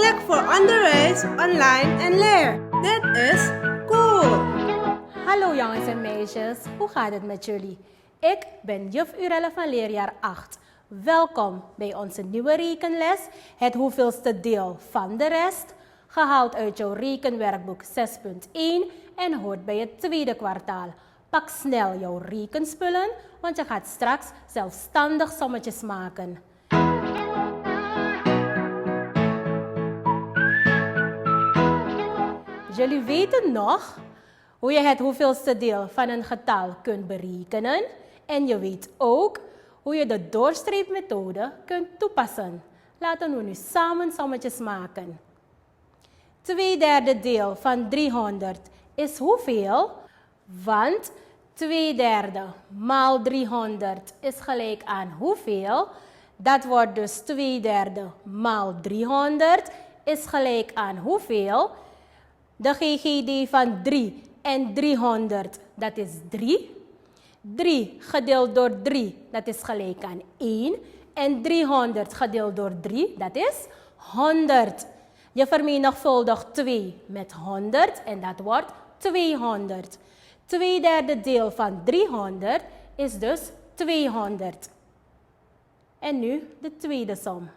Click voor onderwijs online en leer. Dit is cool. Hallo jongens en meisjes, hoe gaat het met jullie? Ik ben juf Urelle van leerjaar 8. Welkom bij onze nieuwe rekenles, het hoeveelste deel van de rest, gehaald uit jouw rekenwerkboek 6.1 en hoort bij het tweede kwartaal. Pak snel jouw rekenspullen, want je gaat straks zelfstandig sommetjes maken. Jullie weten nog hoe je het hoeveelste deel van een getal kunt berekenen. En je weet ook hoe je de doorstreepmethode kunt toepassen. Laten we nu samen sommetjes maken. 2/3 deel van 300 is hoeveel? Want 2/3 maal 300 is gelijk aan hoeveel? Dat wordt dus 2/3 maal 300 is gelijk aan hoeveel? De GGD van 3 en 300, dat is 3. 3 gedeeld door 3, dat is gelijk aan 1. En 300 gedeeld door 3, dat is 100. Je vermenigvuldigt 2 met 100 en dat wordt 200. 2/3 deel van 300 is dus 200. En nu de tweede som.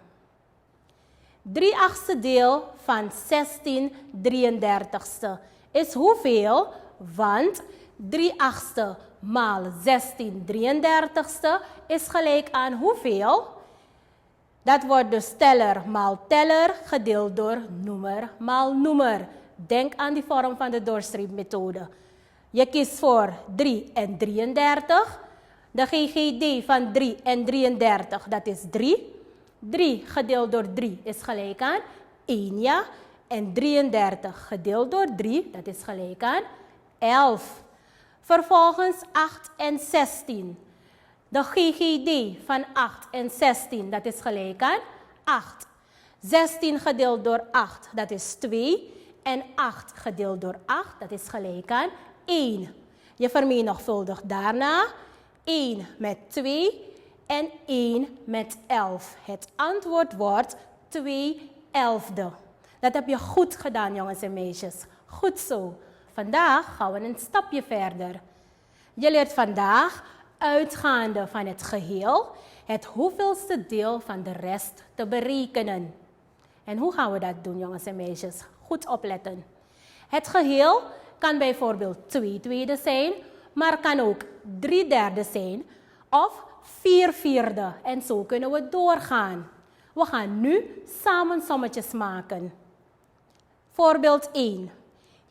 3/8 deel van 16/33 is hoeveel? Want 3/8 maal 16/33 is gelijk aan hoeveel? Dat wordt dus teller maal teller gedeeld door noemer maal noemer. Denk aan die vorm van de doorstreepmethode. Je kiest voor 3 en 33. De GGD van 3 en 33, dat is 3. 3 gedeeld door 3 is gelijk aan 1, ja. En 33 gedeeld door 3, dat is gelijk aan 11. Vervolgens 8 en 16. De GGD van 8 en 16, dat is gelijk aan 8. 16 gedeeld door 8, dat is 2. En 8 gedeeld door 8, dat is gelijk aan 1. Je vermenigvuldigt daarna 1 met 2 en 1 met 11. Het antwoord wordt 2/11. Dat heb je goed gedaan, jongens en meisjes. Goed zo. Vandaag gaan we een stapje verder. Je leert vandaag, uitgaande van het geheel, het hoeveelste deel van de rest te berekenen. En hoe gaan we dat doen, jongens en meisjes? Goed opletten. Het geheel kan bijvoorbeeld 2/2 zijn, maar kan ook 3/3 zijn of 4/4. En zo kunnen we doorgaan. We gaan nu samen sommetjes maken. Voorbeeld 1.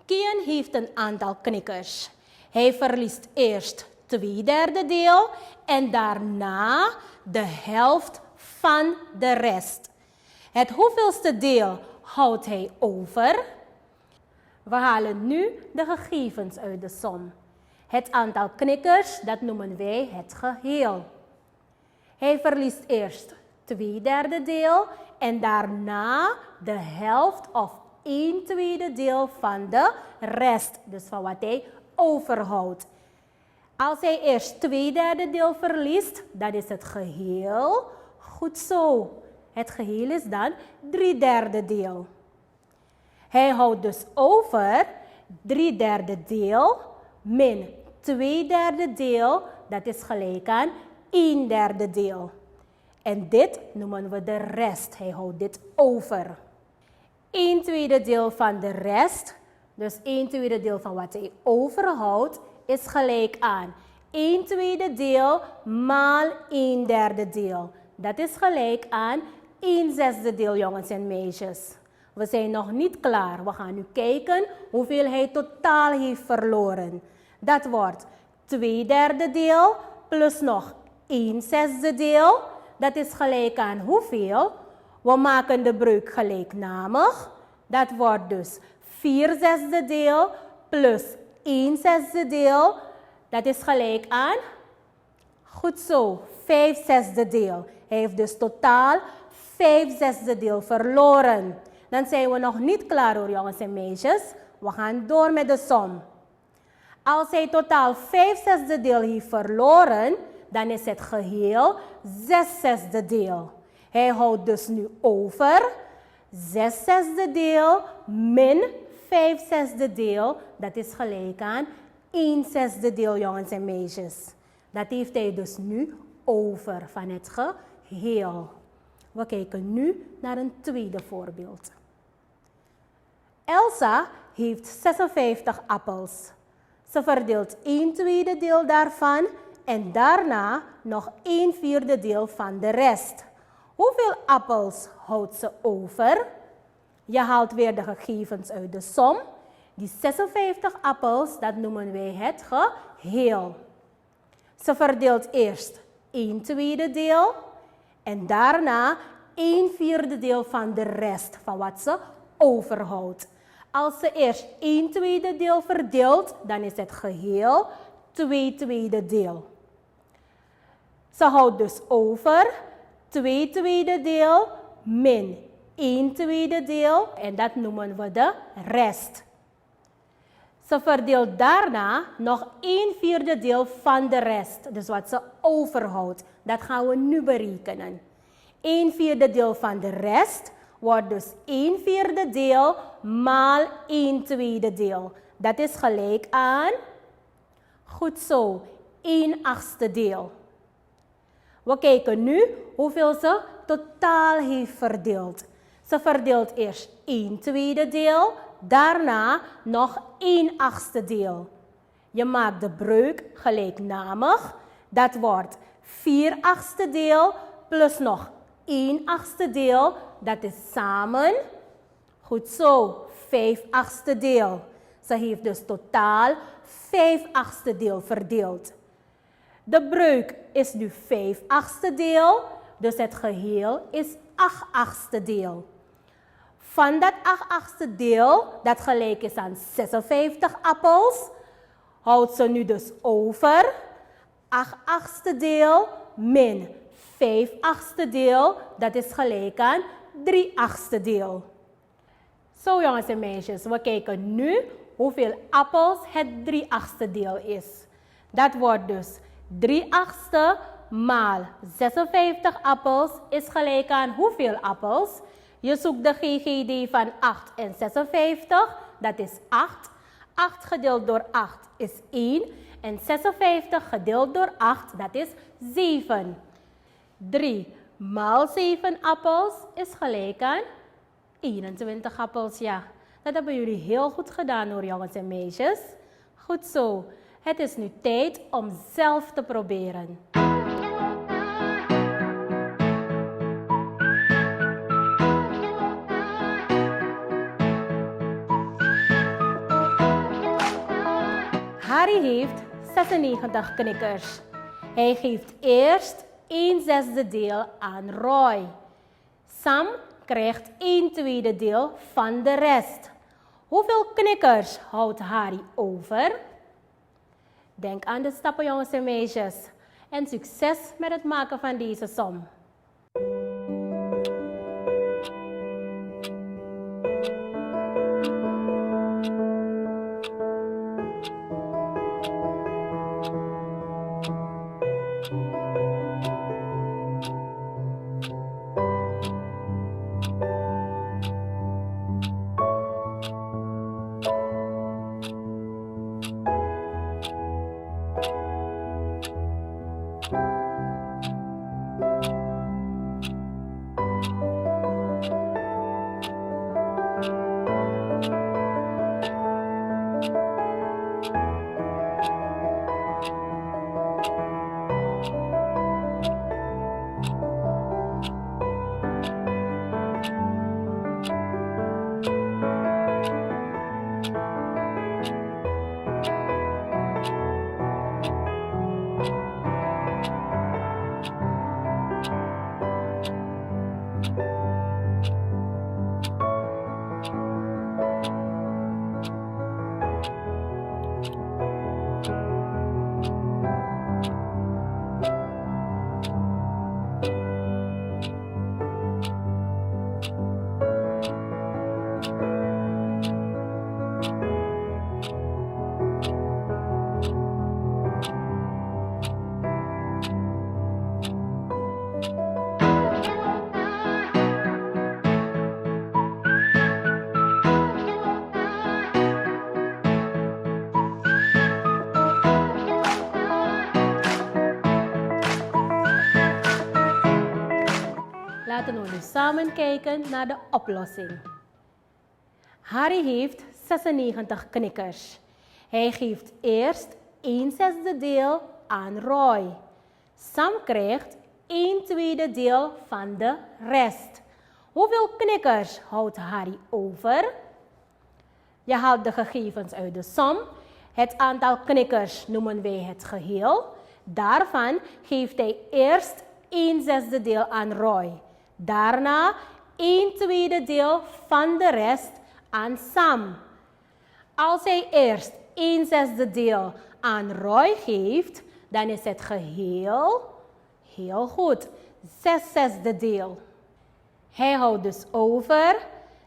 Kian heeft een aantal knikkers. Hij verliest eerst 2/3 deel en daarna de helft van de rest. Het hoeveelste deel houdt hij over? We halen nu de gegevens uit de som. Het aantal knikkers, dat noemen wij het geheel. Hij verliest eerst 2/3 deel en daarna de helft of 1/2 deel van de rest. Dus van wat hij overhoudt. Als hij eerst 2/3 deel verliest, dan is het geheel goed zo. Het geheel is dan 3/3 deel. Hij houdt dus over 3/3 deel min 2/3 deel, dat is gelijk aan 1/3 deel. En dit noemen we de rest. Hij houdt dit over. 1/2 deel van de rest, dus 1/2 deel van wat hij overhoudt, is gelijk aan 1/2 deel maal 1/3 deel. Dat is gelijk aan 1/6 deel, jongens en meisjes. We zijn nog niet klaar. We gaan nu kijken hoeveel hij totaal heeft verloren. Dat wordt 2/3 deel plus nog 1/6 deel. Dat is gelijk aan hoeveel? We maken de breuk gelijknamig. Dat wordt dus 4/6 deel plus 1/6 deel. Dat is gelijk aan, goed zo, 5/6 deel. Hij heeft dus totaal 5/6 deel verloren. Dan zijn we nog niet klaar hoor, jongens en meisjes. We gaan door met de som. Als hij totaal 5/6 deel heeft verloren, dan is het geheel 6/6 deel. Hij houdt dus nu over 6 zesde deel min 5 zesde deel, dat is gelijk aan 1 zesde deel, jongens en meisjes. Dat heeft hij dus nu over van het geheel. We kijken nu naar een tweede voorbeeld. Elsa heeft 56 appels. Ze verdeelt 1/2 deel daarvan en daarna nog 1/4 deel van de rest. Hoeveel appels houdt ze over? Je haalt weer de gegevens uit de som. Die 56 appels, dat noemen wij het geheel. Ze verdeelt eerst 1/2 deel en daarna 1/4 deel van de rest van wat ze overhoudt. Als ze eerst 1/2 deel verdeelt, dan is het geheel 2/2 deel. Ze houdt dus over 2/2 deel min 1/2 deel en dat noemen we de rest. Ze verdeelt daarna nog 1/4 deel van de rest, dus wat ze overhoudt. Dat gaan we nu berekenen. 1/4 deel van de rest wordt dus 1/4 deel maal 1/2 deel. Dat is gelijk aan, goed zo, 1/8 deel. We kijken nu hoeveel ze totaal heeft verdeeld. Ze verdeelt eerst 1/2 deel, daarna nog 1/8 deel. Je maakt de breuk gelijknamig. Dat wordt 4/8 deel plus nog 1/8 deel. Dat is samen, goed zo, 5/8 deel. Ze heeft dus totaal 5/8 deel verdeeld. De breuk is nu 5/8 deel, dus het geheel is 8/8 deel. Van dat 8/8 deel, dat gelijk is aan 56 appels, houdt ze nu dus over 8/8 deel min 5/8 deel, dat is gelijk aan 3/8 deel. Zo jongens en meisjes, we kijken nu hoeveel appels het 3/8 deel is. Dat wordt dus 3/8 maal 56 appels is gelijk aan hoeveel appels? Je zoekt de GGD van 8 en 56, dat is 8. 8 gedeeld door 8 is 1 en 56 gedeeld door 8, dat is 7. 3 maal 7 appels is gelijk aan 21 appels, ja. Dat hebben jullie heel goed gedaan hoor, jongens en meisjes. Goed zo. Het is nu tijd om zelf te proberen. Harry heeft 96 knikkers. Hij geeft eerst 1/6 deel aan Roy. Sam krijgt 1/2 deel van de rest. Hoeveel knikkers houdt Harry over? Denk aan de stappen, jongens en meisjes. En succes met het maken van deze som. samen kijken naar de oplossing. Harry heeft 96 knikkers. Hij geeft eerst 1/6 deel aan Roy. Sam krijgt 1/2 deel van de rest. Hoeveel knikkers houdt Harry over? Je haalt de gegevens uit de som. Het aantal knikkers noemen wij het geheel. Daarvan geeft hij eerst 1/6 deel aan Roy. Daarna 1/2 deel van de rest aan Sam. Als hij eerst 1/6 deel aan Roy geeft, dan is het geheel heel goed. 6/6 deel. Hij houdt dus over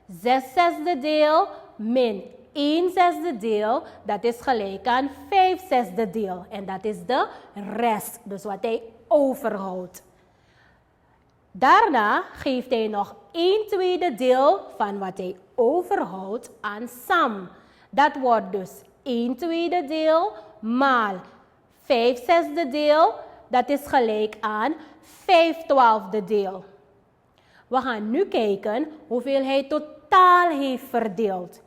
6/6 deel min 1/6 deel, dat is gelijk aan 5/6 deel. En dat is de rest, dus wat hij overhoudt. Daarna geeft hij nog 1/2 deel van wat hij overhoudt aan Sam. Dat wordt dus 1/2 deel maal 5/6 deel, dat is gelijk aan 5/12 deel. We gaan nu kijken hoeveel hij totaal heeft verdeeld.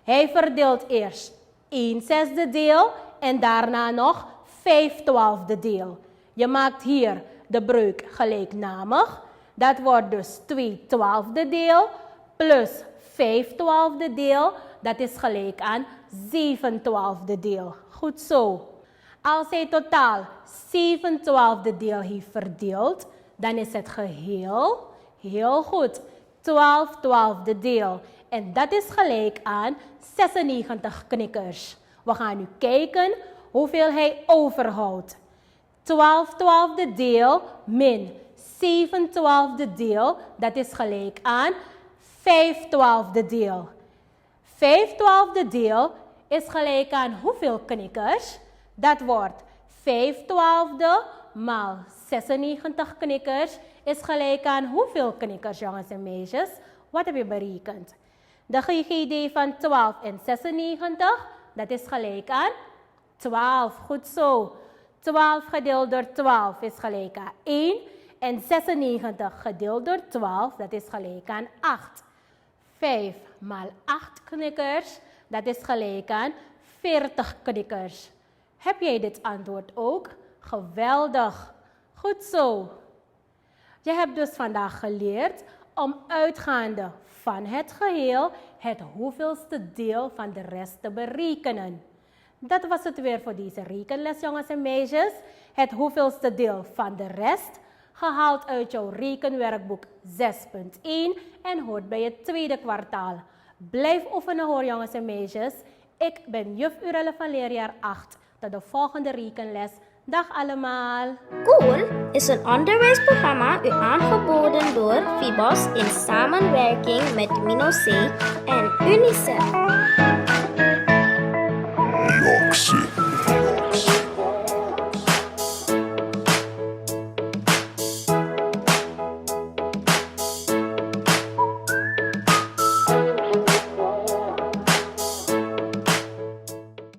Hij verdeelt eerst 1/6 deel en daarna nog 5/12 deel. Je maakt hier de breuk gelijknamig. Dat wordt dus 2/12 deel plus 5/12 deel. Dat is gelijk aan 7/12 deel. Goed zo. Als hij totaal 7/12 deel heeft verdeeld, dan is het geheel heel goed. 12/12 deel. En dat is gelijk aan 96 knikkers. We gaan nu kijken hoeveel hij overhoudt. 12/12 deel min 7/12 deel, dat is gelijk aan 5/12 deel. 5/12 deel is gelijk aan hoeveel knikkers? Dat wordt 5/12 maal 96 knikkers is gelijk aan hoeveel knikkers, jongens en meisjes? Wat heb je berekend? De GGD van 12 en 96, dat is gelijk aan 12. Goed zo. 12 gedeeld door 12 is gelijk aan 1. En 96 gedeeld door 12, dat is gelijk aan 8. 5 maal 8 knikkers, dat is gelijk aan 40 knikkers. Heb jij dit antwoord ook? Geweldig. Goed zo. Je hebt dus vandaag geleerd om uitgaande van het geheel het hoeveelste deel van de rest te berekenen. Dat was het weer voor deze rekenles, jongens en meisjes. Het hoeveelste deel van de rest, gehaald uit jouw rekenwerkboek 6.1 en hoort bij het tweede kwartaal. Blijf oefenen hoor, jongens en meisjes. Ik ben juf Urelle van leerjaar 8. Tot de volgende rekenles. Dag allemaal. Cool is een onderwijsprogramma u aangeboden door Fibos in samenwerking met Mino C en UNICEF. Roxy.